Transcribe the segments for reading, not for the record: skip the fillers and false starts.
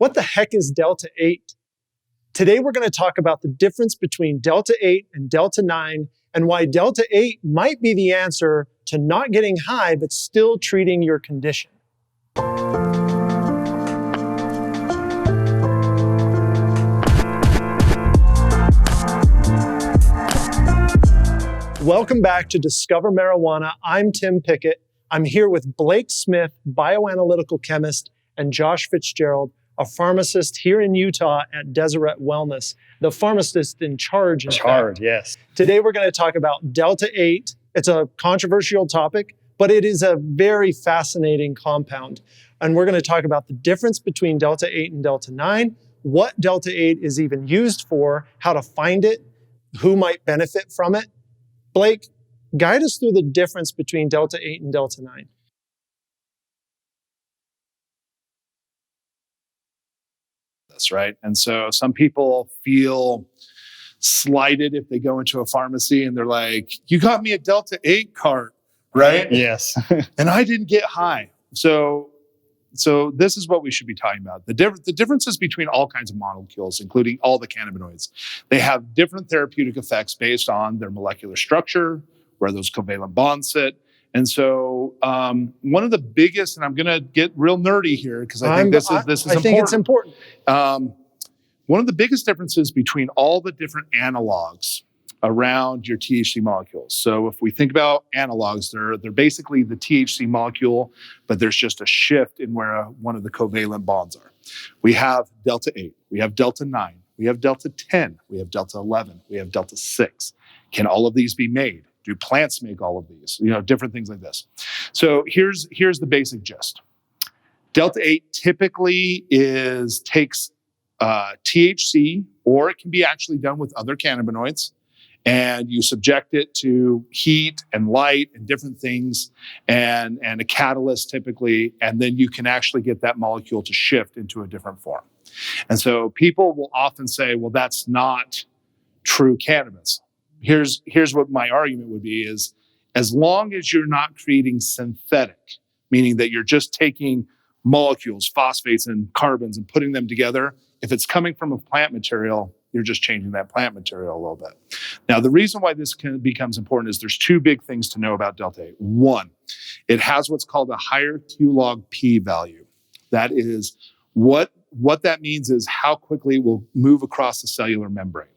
What the heck is Delta 8? Today we're going to talk about the difference between Delta 8 and Delta 9 and why Delta 8 might be the answer to not getting high but still treating your condition. Welcome back to Discover Marijuana. I'm Tim Pickett. I'm here with Blake Smith, bioanalytical chemist, and Josh Fitzgerald, a pharmacist here in Utah at Deseret Wellness, the pharmacist in charge. Yes. Today we're going to talk about Delta 8. It's a controversial topic, but it is a very fascinating compound. And we're going to talk about the difference between Delta 8 and Delta 9, what Delta 8 is even used for, how to find it, who might benefit from it. Blake, guide us through the difference between Delta 8 and Delta 9. Right? And so some people feel slighted if they go into a pharmacy and they're like, you got me a Delta 8 cart, right? Yes. And I didn't get high. So this is what we should be talking about. The differences between all kinds of molecules, including all the cannabinoids. They have different therapeutic effects based on their molecular structure, where those covalent bonds sit. And so one of the biggest, and I'm going to get real nerdy here because I think this is important. I think it's important. One of the biggest differences between all the different analogs around your THC molecules. So if we think about analogs, they're basically the THC molecule, but there's just a shift in where one of the covalent bonds are. We have Delta 8, we have Delta 9, we have Delta 10, we have Delta 11, we have Delta 6. Can all of these be made? Do plants make all of these? Different things like this. So here's the basic gist. Delta 8 typically takes THC, or it can be actually done with other cannabinoids, and you subject it to heat and light and different things and a catalyst typically, and then you can actually get that molecule to shift into a different form. And so people will often say, well, that's not true cannabis. Here's what my argument would be is, as long as you're not creating synthetic, meaning that you're just taking molecules, phosphates and carbons and putting them together, if it's coming from a plant material, you're just changing that plant material a little bit. Now, the reason why this becomes important is there's two big things to know about Delta 8. One, it has what's called a higher Q log P value. That is what that means is how quickly it will move across the cellular membrane.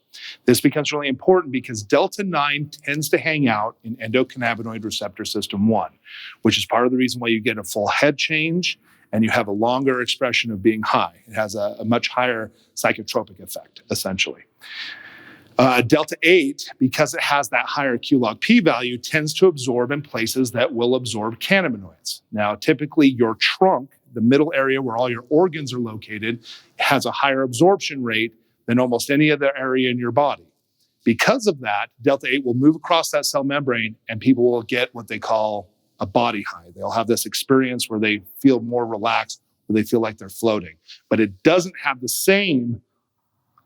This becomes really important because Delta 9 tends to hang out in endocannabinoid receptor system 1, which is part of the reason why you get a full head change and you have a longer expression of being high. It has a much higher psychotropic effect, essentially. Delta 8, because it has that higher Q log P value, tends to absorb in places that will absorb cannabinoids. Now, typically your trunk, the middle area where all your organs are located, has a higher absorption rate than almost any other area in your body. Because of that, Delta 8 will move across that cell membrane and people will get what they call a body high. They'll have this experience where they feel more relaxed, where they feel like they're floating. But it doesn't have the same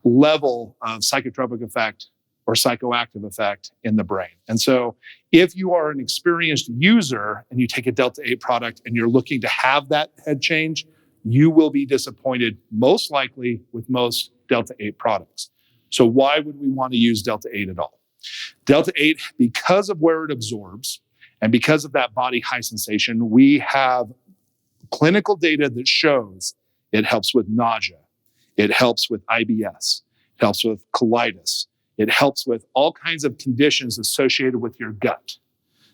level of psychotropic effect or psychoactive effect in the brain. And so if you are an experienced user and you take a Delta 8 product and you're looking to have that head change, you will be disappointed most likely with most Delta 8 products. So why would we want to use Delta 8 at all? Delta 8, because of where it absorbs and because of that body high sensation, we have clinical data that shows it helps with nausea. It helps with IBS. It helps with colitis. It helps with all kinds of conditions associated with your gut.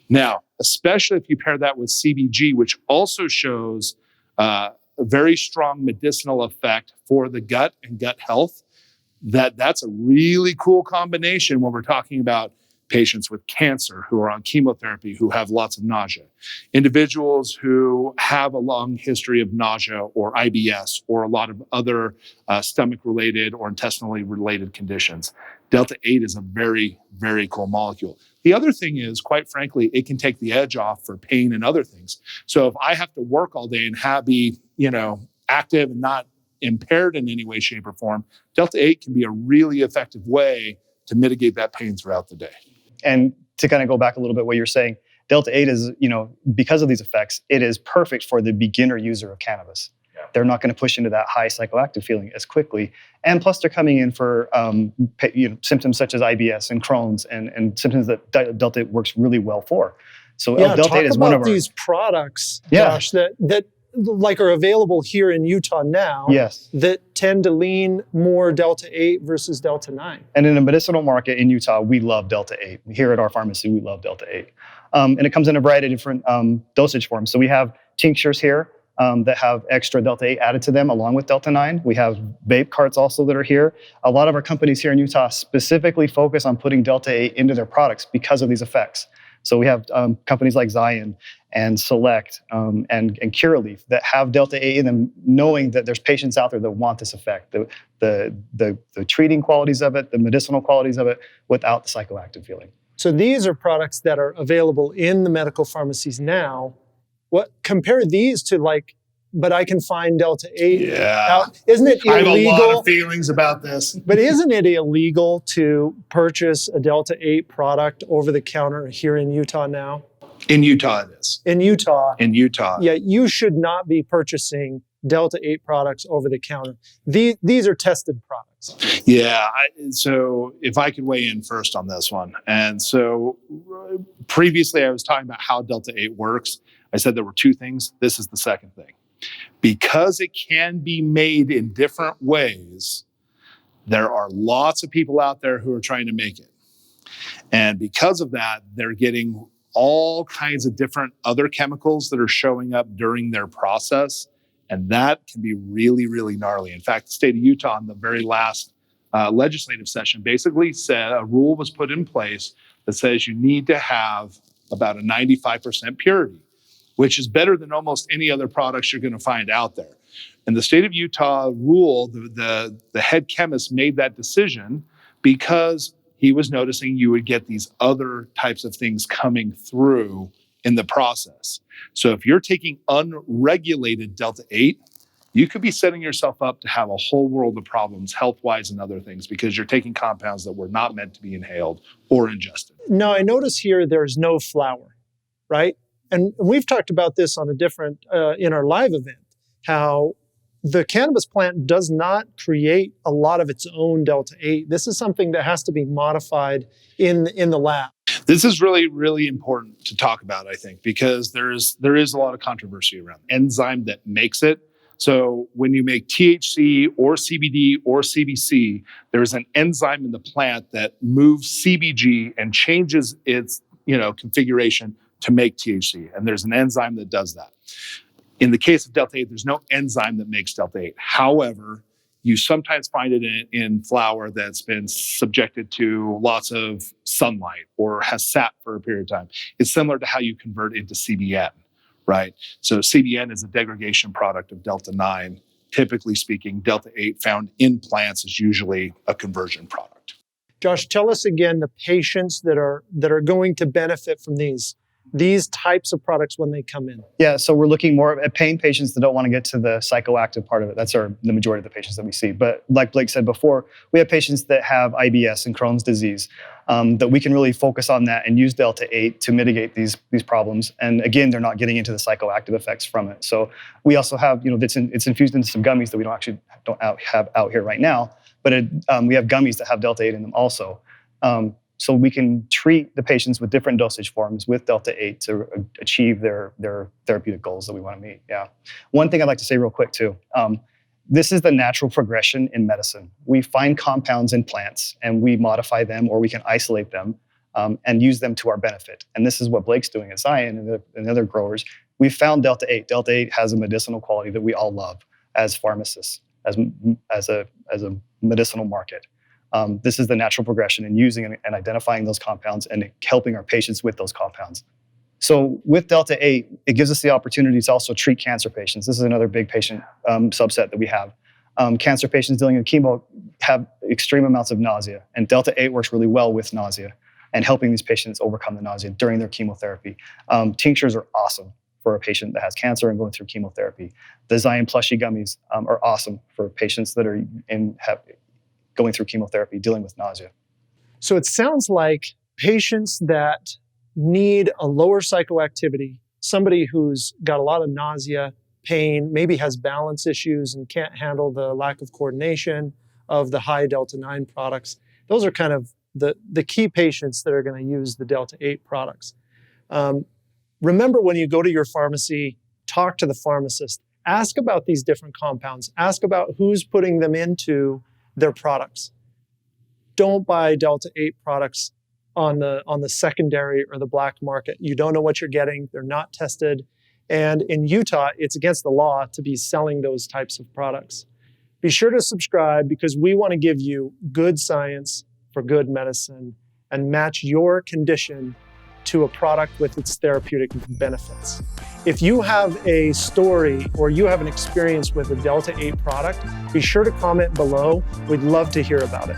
Now, especially if you pair that with CBG, which also shows a very strong medicinal effect for the gut and gut health, that's a really cool combination when we're talking about patients with cancer who are on chemotherapy, who have lots of nausea, individuals who have a long history of nausea or IBS or a lot of other stomach-related or intestinally related conditions. Delta 8 is a very, very cool molecule. The other thing is, quite frankly, it can take the edge off for pain and other things. So if I have to work all day and be, active and not impaired in any way, shape, or form, Delta 8 can be a really effective way to mitigate that pain throughout the day. And to kind of go back a little bit, what you're saying, Delta 8 is, because of these effects, it is perfect for the beginner user of cannabis. Yeah. they're not going to push into that high psychoactive feeling as quickly. And plus, they're coming in for symptoms such as IBS and Crohn's and symptoms that Delta 8 works really well for. So Yeah, Delta 8 talk is one about of our... these products, Josh, that like are available here in Utah now. Yes. That tend to lean more Delta 8 versus Delta 9. And in the medicinal market in Utah, we love Delta 8. Here at our pharmacy, we love Delta 8. And it comes in a variety of different dosage forms. So we have tinctures here that have extra Delta 8 added to them along with Delta 9. We have vape carts also that are here. A lot of our companies here in Utah specifically focus on putting Delta 8 into their products because of these effects. So we have companies like Zion and Select and Curaleaf that have Delta 8 in them, knowing that there's patients out there that want this effect, the treating qualities of it, the medicinal qualities of it, without the psychoactive feeling. So these are products that are available in the medical pharmacies now. What compare these to like, but I can find Delta 8 out. Isn't it illegal? I have a lot of feelings about this. But isn't it illegal to purchase a Delta 8 product over the counter here in Utah now? In Utah, it is. In Utah. In Utah. Yeah, you should not be purchasing Delta 8 products over the counter. These are tested products. Yeah. So if I could weigh in first on this one. And so previously I was talking about how Delta 8 works. I said there were two things. This is the second thing. Because it can be made in different ways, there are lots of people out there who are trying to make it. And because of that, they're getting all kinds of different other chemicals that are showing up during their process. And that can be really, really gnarly. In fact, the state of Utah in the very last legislative session basically said a rule was put in place that says you need to have about a 95% purity, which is better than almost any other products you're going to find out there. And the state of Utah rule, the head chemist made that decision because he was noticing you would get these other types of things coming through in the process. So if you're taking unregulated Delta 8, you could be setting yourself up to have a whole world of problems health-wise and other things because you're taking compounds that were not meant to be inhaled or ingested. Now, I notice here there's no flower, right? And we've talked about this on a different, in our live event, how the cannabis plant does not create a lot of its own Delta 8. This is something that has to be modified in the lab. This is really, really important to talk about, I think, because there is a lot of controversy around the enzyme that makes it. So when you make THC or CBD or CBC, there's an enzyme in the plant that moves CBG and changes its configuration to make THC. And there's an enzyme that does that. In the case of Delta 8, there's no enzyme that makes Delta 8. However, you sometimes find it in flower that's been subjected to lots of sunlight or has sat for a period of time. It's similar to how you convert into CBN, right? So CBN is a degradation product of Delta 9. Typically speaking, Delta 8 found in plants is usually a conversion product. Josh, tell us again the patients that are going to benefit from these types of products when they come in. Yeah, so we're looking more at pain patients that don't want to get to the psychoactive part of it. That's the majority of the patients that we see. But like Blake said before, we have patients that have IBS and Crohn's disease that we can really focus on that and use Delta 8 to mitigate these problems. And again, they're not getting into the psychoactive effects from it. So we also have, it's infused into some gummies that we don't have out here right now. But we have gummies that have Delta 8 in them also. So we can treat the patients with different dosage forms with Delta 8 to achieve their therapeutic goals that we want to meet. Yeah. One thing I'd like to say real quick too, this is the natural progression in medicine. We find compounds in plants and we modify them or we can isolate them and use them to our benefit. And this is what Blake's doing at Zion and other growers. We found Delta 8. Delta 8 has a medicinal quality that we all love as pharmacists, as a medicinal market. This is the natural progression in using and identifying those compounds and helping our patients with those compounds. So with Delta 8, it gives us the opportunity to also treat cancer patients. This is another big patient subset that we have. Cancer patients dealing with chemo have extreme amounts of nausea, and Delta 8 works really well with nausea and helping these patients overcome the nausea during their chemotherapy. Tinctures are awesome for a patient that has cancer and going through chemotherapy. The Zion Plushy gummies are awesome for patients that are going through chemotherapy, dealing with nausea. So it sounds like patients that need a lower psychoactivity, somebody who's got a lot of nausea, pain, maybe has balance issues and can't handle the lack of coordination of the high Delta 9 products. Those are kind of the key patients that are going to use the Delta 8 products. Remember, when you go to your pharmacy, talk to the pharmacist. Ask about these different compounds. Ask about who's putting them into their products. Don't buy Delta 8 products on the secondary or the black market. You don't know what you're getting. They're not tested. And in Utah, it's against the law to be selling those types of products. Be sure to subscribe, because we want to give you good science for good medicine and match your condition to a product with its therapeutic benefits. If you have a story or you have an experience with a Delta 8 product, be sure to comment below. We'd love to hear about it.